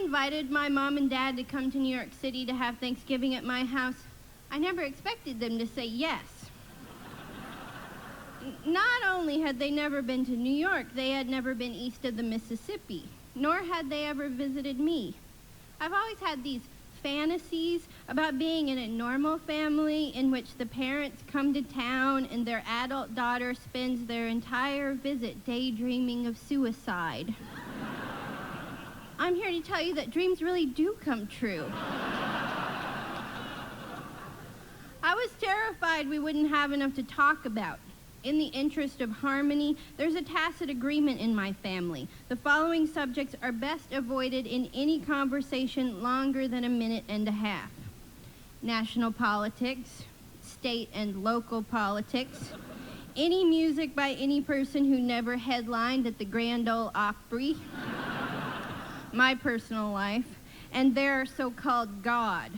invited my mom and dad to come to New York City to have Thanksgiving at my house, I never expected them to say yes. Not only had they never been to New York, they had never been east of the Mississippi, nor had they ever visited me. I've always had these fantasies about being in a normal family in which the parents come to town and their adult daughter spends their entire visit daydreaming of suicide. I'm here to tell you that dreams really do come true. I was terrified we wouldn't have enough to talk about. In the interest of harmony, there's a tacit agreement in my family. The following subjects are best avoided in any conversation longer than a minute and a half. National politics, state and local politics, any music by any person who never headlined at the Grand Ole Opry, my personal life, and their so-called God.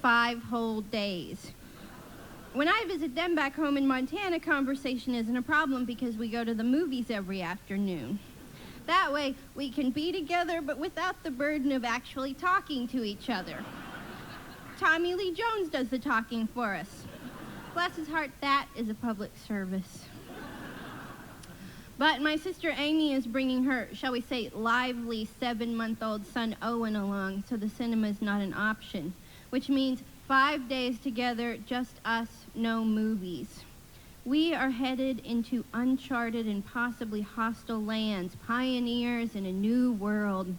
5 whole days. When I visit them back home in Montana, conversation isn't a problem because we go to the movies every afternoon. That way, we can be together, but without the burden of actually talking to each other. Tommy Lee Jones does the talking for us. Bless his heart, that is a public service. But my sister Amy is bringing her, shall we say, lively 7-month-old son Owen along, so the cinema is not an option, which means 5 days together, just us, no movies. We are headed into uncharted and possibly hostile lands, pioneers in a new world.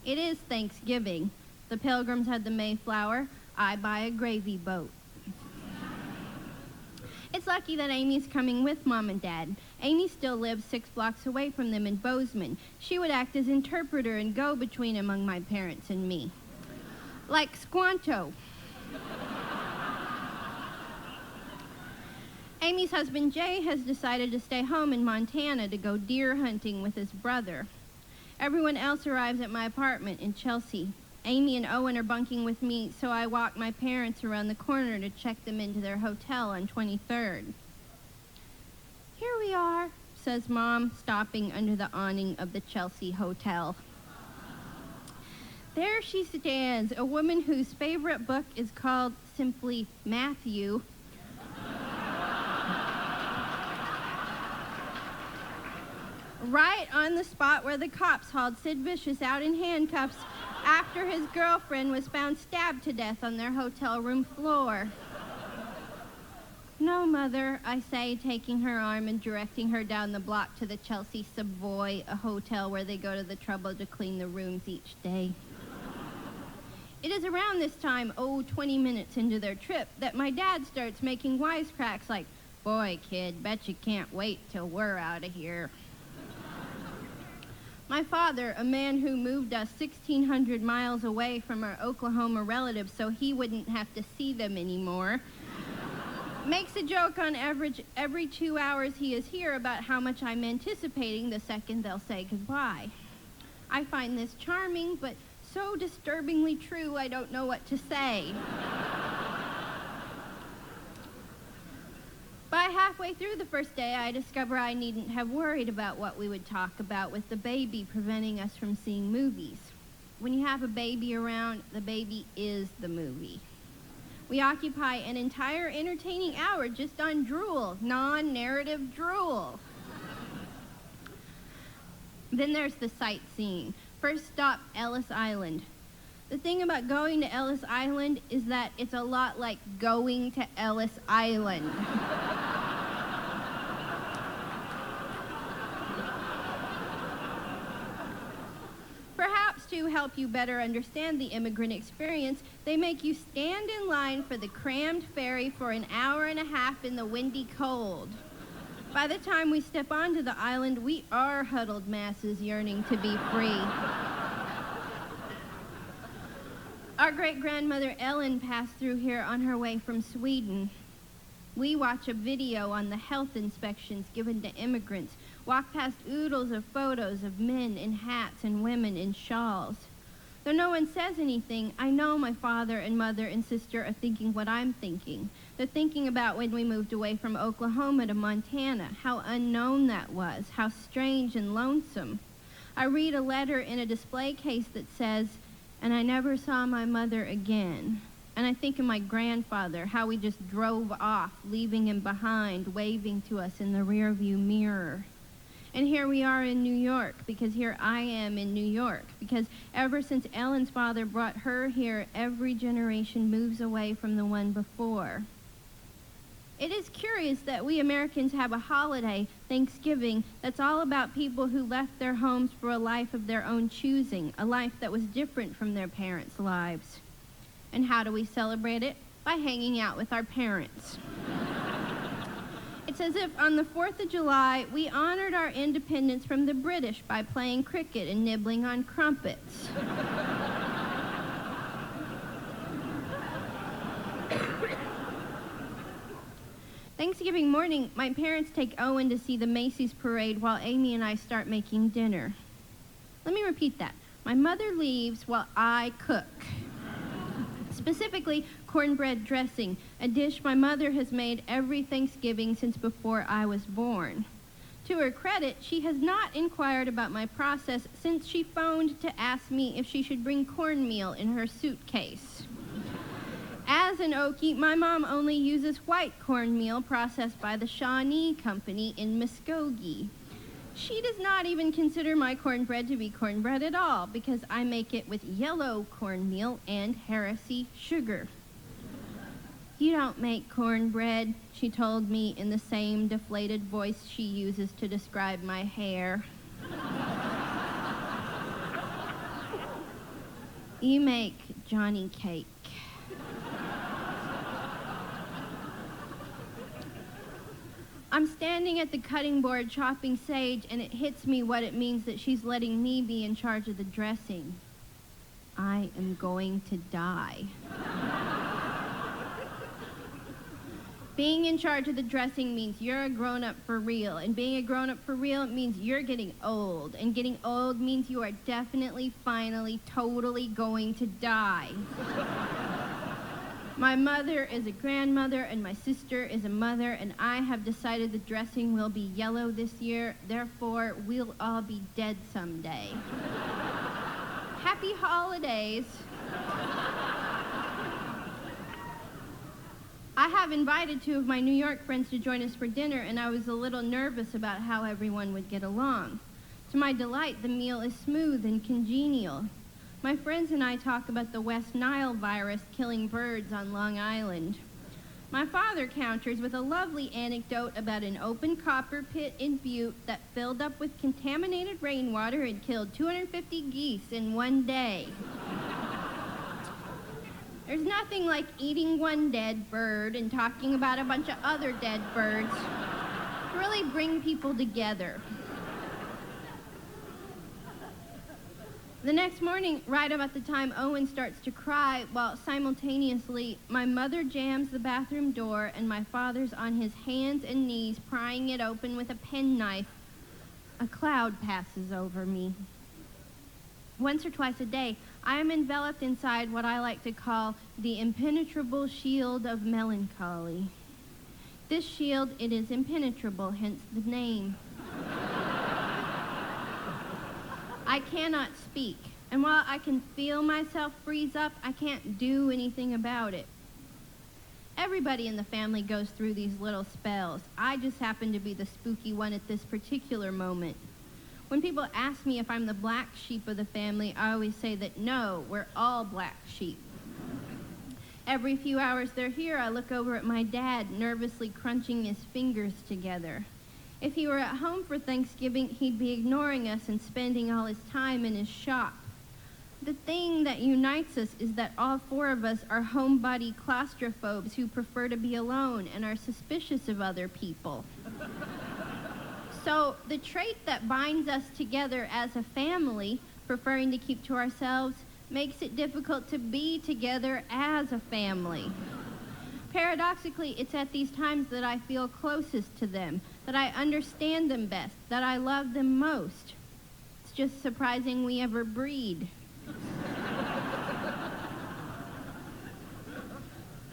It is Thanksgiving. The Pilgrims had the Mayflower. I buy a gravy boat. It's lucky that Amy's coming with Mom and Dad. Amy still lives 6 blocks away from them in Bozeman. She would act as interpreter and go-between among my parents and me. Like Squanto. Amy's husband Jay has decided to stay home in Montana to go deer hunting with his brother. Everyone else arrives at my apartment in Chelsea. Amy and Owen are bunking with me, so I walk my parents around the corner to check them into their hotel on 23rd. Here we are, says Mom, stopping under the awning of the Chelsea hotel. There she stands, a woman whose favorite book is called simply Matthew. Right on the spot where the cops hauled Sid Vicious out in handcuffs after his girlfriend was found stabbed to death on their hotel room floor. No, Mother, I say, taking her arm and directing her down the block to the Chelsea Savoy, a hotel where they go to the trouble to clean the rooms each day. It is around this time, 20 minutes into their trip, that my dad starts making wisecracks like, "Boy, kid, bet you can't wait till we're out of here." My father, a man who moved us 1,600 miles away from our Oklahoma relatives so he wouldn't have to see them anymore, makes a joke on average every 2 hours he is here about how much I'm anticipating the second they'll say goodbye. I find this charming, but so disturbingly true I don't know what to say. By halfway through the first day, I discover I needn't have worried about what we would talk about with the baby preventing us from seeing movies. When you have a baby around, the baby is the movie. We occupy an entire entertaining hour just on drool, non-narrative drool. Then there's the sightseeing. First stop, Ellis Island. The thing about going to Ellis Island is that it's a lot like going to Ellis Island. Perhaps to help you better understand the immigrant experience, they make you stand in line for the crammed ferry for an hour and a half in the windy cold. By the time we step onto the island, we are huddled masses yearning to be free. Our great-grandmother Ellen passed through here on her way from Sweden. We watch a video on the health inspections given to immigrants, walk past oodles of photos of men in hats and women in shawls. Though no one says anything, I know my father and mother and sister are thinking what I'm thinking. They're thinking about when we moved away from Oklahoma to Montana, how unknown that was, how strange and lonesome. I read a letter in a display case that says, "And I never saw my mother again." And I think of my grandfather, how we just drove off, leaving him behind, waving to us in the rearview mirror. And here we are in New York, because here I am in New York, because ever since Ellen's father brought her here, every generation moves away from the one before. It is curious that we Americans have a holiday, Thanksgiving, that's all about people who left their homes for a life of their own choosing, a life that was different from their parents' lives. And how do we celebrate it? By hanging out with our parents. It's as if on the 4th of July, we honored our independence from the British by playing cricket and nibbling on crumpets. Thanksgiving morning, my parents take Owen to see the Macy's parade while Amy and I start making dinner. Let me repeat that. My mother leaves while I cook. Specifically, cornbread dressing, a dish my mother has made every Thanksgiving since before I was born. To her credit, she has not inquired about my process since she phoned to ask me if she should bring cornmeal in her suitcase. As an Okie, my mom only uses white cornmeal processed by the Shawnee Company in Muskogee. She does not even consider my cornbread to be cornbread at all because I make it with yellow cornmeal and heresy sugar. "You don't make cornbread," she told me in the same deflated voice she uses to describe my hair. "You make Johnny cake." I'm standing at the cutting board chopping sage, and it hits me what it means that she's letting me be in charge of the dressing. I am going to die. Being in charge of the dressing means you're a grown-up for real, and being a grown-up for real means you're getting old, and getting old means you are definitely, finally, totally going to die. My mother is a grandmother, and my sister is a mother, and I have decided the dressing will be yellow this year. Therefore, we'll all be dead someday. Happy holidays. I have invited 2 of my New York friends to join us for dinner, and I was a little nervous about how everyone would get along. To my delight, the meal is smooth and congenial. My friends and I talk about the West Nile virus killing birds on Long Island. My father counters with a lovely anecdote about an open copper pit in Butte that filled up with contaminated rainwater and killed 250 geese in one day. There's nothing like eating one dead bird and talking about a bunch of other dead birds to really bring people together. The next morning, right about the time Owen starts to cry, while simultaneously my mother jams the bathroom door and my father's on his hands and knees prying it open with a penknife, a cloud passes over me. Once or twice a day, I am enveloped inside what I like to call the impenetrable shield of melancholy. This shield, it is impenetrable, hence the name. I cannot speak, and while I can feel myself freeze up, I can't do anything about it. Everybody in the family goes through these little spells. I just happen to be the spooky one at this particular moment. When people ask me if I'm the black sheep of the family, I always say that no, we're all black sheep. Every few hours they're here, I look over at my dad, nervously crunching his fingers together. If he were at home for Thanksgiving, he'd be ignoring us and spending all his time in his shop. The thing that unites us is that all 4 of us are homebody claustrophobes who prefer to be alone and are suspicious of other people. So the trait that binds us together as a family, preferring to keep to ourselves, makes it difficult to be together as a family. Paradoxically, it's at these times that I feel closest to them, that I understand them best, that I love them most. It's just surprising we ever breed.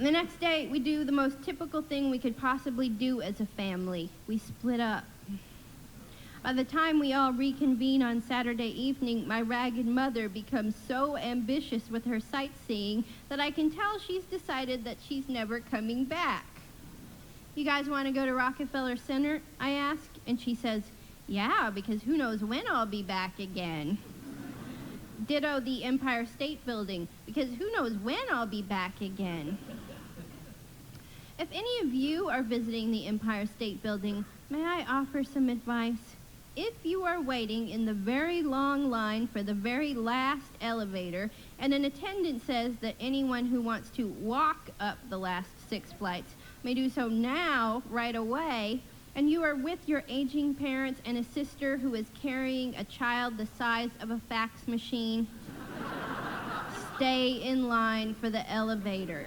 The next day, we do the most typical thing we could possibly do as a family. We split up. By the time we all reconvene on Saturday evening, my ragged mother becomes so ambitious with her sightseeing that I can tell she's decided that she's never coming back. You guys want to go to Rockefeller Center? I ask, and she says, yeah, because who knows when I'll be back again. Ditto the Empire State Building, because who knows when I'll be back again. If any of you are visiting the Empire State Building, may I offer some advice? If you are waiting in the very long line for the very last elevator, and an attendant says that anyone who wants to walk up the last 6 flights may do so now, right away, and you are with your aging parents and a sister who is carrying a child the size of a fax machine, stay in line for the elevator.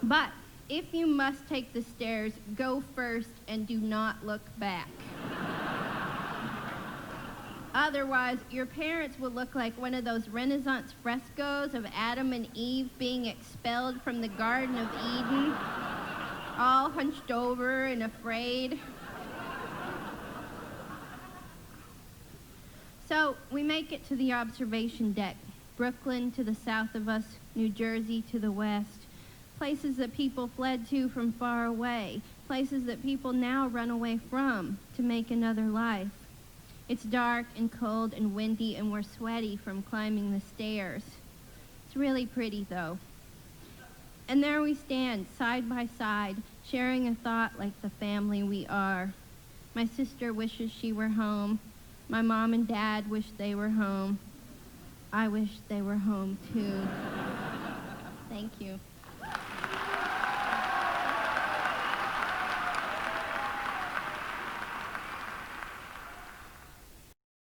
But if you must take the stairs, go first and do not look back. Otherwise, your parents will look like one of those Renaissance frescoes of Adam and Eve being expelled from the Garden of Eden, all hunched over and afraid. So we make it to the observation deck. Brooklyn to the south of us, New Jersey to the west. Places that people fled to from far away. Places that people now run away from to make another life. It's dark and cold and windy, and we're sweaty from climbing the stairs. It's really pretty, though. And there we stand, side by side, sharing a thought like the family we are. My sister wishes she were home. My mom and dad wish they were home. I wish they were home, too. Thank you.